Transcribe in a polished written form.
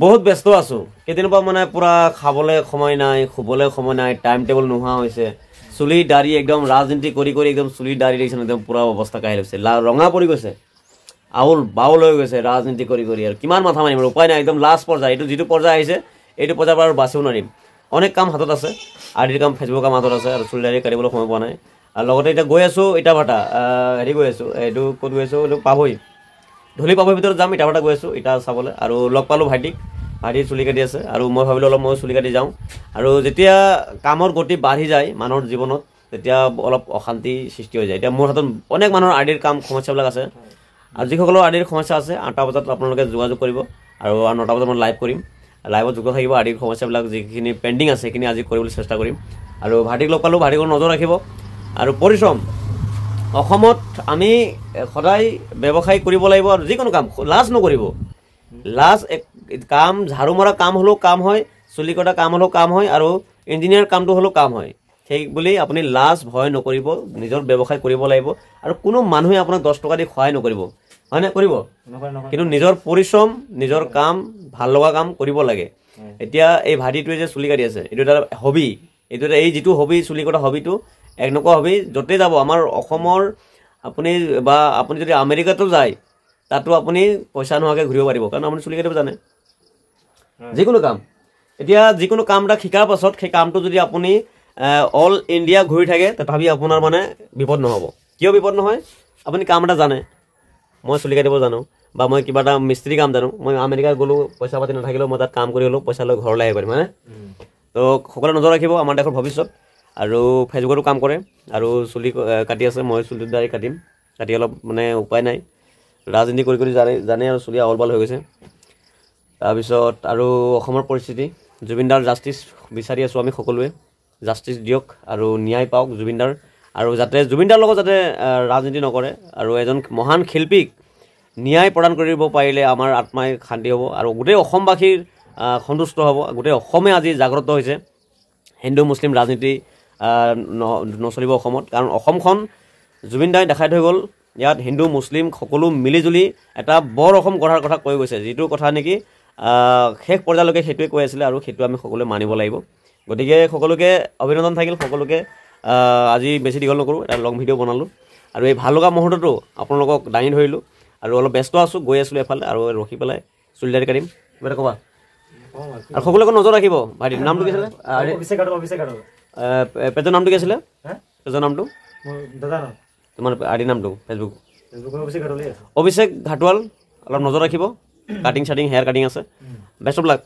বহুত ব্যস্ত আছো কেইদিনৰ পৰা মানে পুৰা খাবলৈ সময় নাই শুবলৈ সময় নাই টাইম টেবল নোহোৱা হৈছে চুলি দাড়ি একদম ৰাজনীতি কৰি কৰি একদম চুলি দাড়ি দেখিছে একদম পুৰা অৱস্থা কাহিল হৈছে ৰঙা পৰি গৈছে আউল বাউল হৈ গৈছে ৰাজনীতি কৰি কৰি আৰু কিমান মাথা মাৰিম উপায় নাই একদম লাষ্ট পৰ্যায় এইটো যিটো পৰ্যায় আহিছে এইটো পৰ্যায়ৰ পৰা আৰু বাচিব নোৱাৰিম অনেক কাম হাতত আছে আদিৰ কাম ফেচবুকৰ কাম হাতত আছে আৰু চুলি দাড়ি কাটিবলৈ সময় পোৱা নাই আৰু লগতে এতিয়া গৈ আছো ইটা ভাটা হেৰি গৈ আছো এইটো ক'ত গৈ আছো এইটো পাভৈ ধূলি পাভৈৰ ভিতৰত যাম ইটা ভাটা গৈ আছো ইটা চাবলৈ আৰু লগ পালোঁ ভাইটিক ভাইটি চুলি কাটি আছে আৰু মই ভাবিলোঁ অলপ মই চুলি কাটি যাওঁ আৰু যেতিয়া কামৰ গতি বাঢ়ি যায় মানুহৰ জীৱনত তেতিয়া অলপ অশান্তি সৃষ্টি হৈ যায় এতিয়া মোৰ হাতত অনেক মানুহৰ আদিৰ কাম সমস্যাবিলাক আছে আৰু যিসকলৰ আদিৰ সমস্যা আছে 8টা বজাত আপোনালোকে যোগাযোগ কৰিব আৰু 9টা বজাত মই লাইভ কৰিম লাইভত যুক্ত থাকিব আদিৰ সমস্যাবিলাক যিখিনি পেণ্ডিং আছে সেইখিনি আজি কৰিবলৈ চেষ্টা কৰিম আৰু ভাইটিক লগ পালোঁ ভাইটিক নজৰ ৰাখিব আৰু পৰিশ্ৰম অসমত আমি সদায় ব্যৱসায় কৰিব লাগিব আৰু যিকোনো কাম লাজ নকৰিব লাজ কাম ঝাড়ু মৰা কাম হ'লেও কাম হয় চুলি কটা কাম হ'লেও কাম হয় আৰু ইঞ্জিনিয়াৰ কামটো হ'লেও কাম হয় সেই বুলি আপুনি লাজ ভয় নকৰিব নিজৰ ব্যৱসায় কৰিব লাগিব আৰু কোনো মানুহে আপোনাক 10 টকা দি সহায় নকৰিব হয়নে কৰিব কিন্তু নিজৰ পৰিশ্ৰম নিজৰ কাম ভাল লগা কাম কৰিব লাগে এতিয়া এই ভাইটিটোৱে যে চুলি কাটি আছে এইটো এটা হবি এইটো এই যিটো হবি চুলি কটা হবিটো একনকুৱা হবি য'তে যাব আমাৰ অসমৰ আপুনি যদি আমেৰিকাতো যায় তাতো আপুনি পইচা নোহোৱাকৈ ঘূৰিব পাৰিব কাৰণ আপুনি চুলি কাটিব জানে যিকোনো কাম এতিয়া যিকোনো কাম এটা শিকাৰ পাছত সেই কামটো যদি আপুনি অল ইণ্ডিয়া ঘূৰি থাকে তথাপি আপোনাৰ মানে বিপদ নহ'ব কিয় বিপদ নহয় আপুনি কাম এটা জানে মই চুলি কাটিব জানো বা মই কিবা এটা মিস্ত্ৰী কাম জানো মই আমেৰিকা গ'লোঁ পইচা পাতি নাথাকিলেও মই তাত কাম কৰি হ'লেও পইচা লৈ ঘৰলৈ আহিব পাৰিম হয়নে তো সকলোৱে নজৰ ৰাখিব আমাৰ দেশৰ ভৱিষ্যত আৰু ফেচবুকতো কাম কৰে আৰু চুলি কাটি আছে মই চুলি দাড়ি কাটিম কাটি অলপ মানে উপায় নাই ৰাজনীতি কৰি কৰি জানে আৰু চুলি আউল বাউল হৈ গৈছে তাৰপিছত আৰু অসমৰ পৰিস্থিতি জুবিনদাৰ জাষ্টিচ বিচাৰি আছোঁ আমি সকলোৱে জাষ্টিচ দিয়ক আৰু ন্যায় পাওক জুবিনদাৰ আৰু যাতে জুবিনদাৰ লগত যাতে ৰাজনীতি নকৰে আৰু এজন মহান শিল্পীক ন্যায় প্ৰদান কৰিব পাৰিলে আমাৰ আত্মাই শান্তি হ'ব আৰু গোটেই অসমবাসীৰ সন্তুষ্ট হ'ব গোটেই অসমে আজি জাগ্ৰত হৈছে হিন্দু মুছলিম ৰাজনীতি নচলিব অসমত কাৰণ অসমখন জুবিনদাই দেখাই থৈ গ'ল ইয়াত হিন্দু মুছলিম সকলো মিলিজুলি এটা বৰ অসম গঢ়াৰ কথা কৈ গৈছে যিটো কথা নেকি শেষ পৰ্যায়লৈকে সেইটোৱে কৈ আছিলে আৰু সেইটো আমি সকলোৱে মানিব লাগিব গতিকে সকলোকে অভিনন্দন থাকিল সকলোকে আজি বেছি দীঘল নকৰোঁ এটা লং ভিডিঅ' বনালোঁ আৰু এই ভাল লগা মুহূৰ্তটো আপোনালোকক দাঙি ধৰিলোঁ আৰু অলপ ব্যস্ত আছোঁ গৈ আছিলোঁ এফালে আৰু ৰখি পেলাই চুলি দাড়ি কাটিম কিবা এটা ক'বা আৰু সকলোকে নজৰ ৰাখিব ভাইটিৰ নামটো কি আছিলে পেজৰ নামটো কি আছিলে পেজৰ নামটো তোমাৰ আইডি নামটো ফেচবুক অভিষেক ঘাটোৱাল অলপ নজৰ ৰাখিব কাটিং চাটিং হেয়াৰ কাটিং আছে বেষ্ট অফ লাক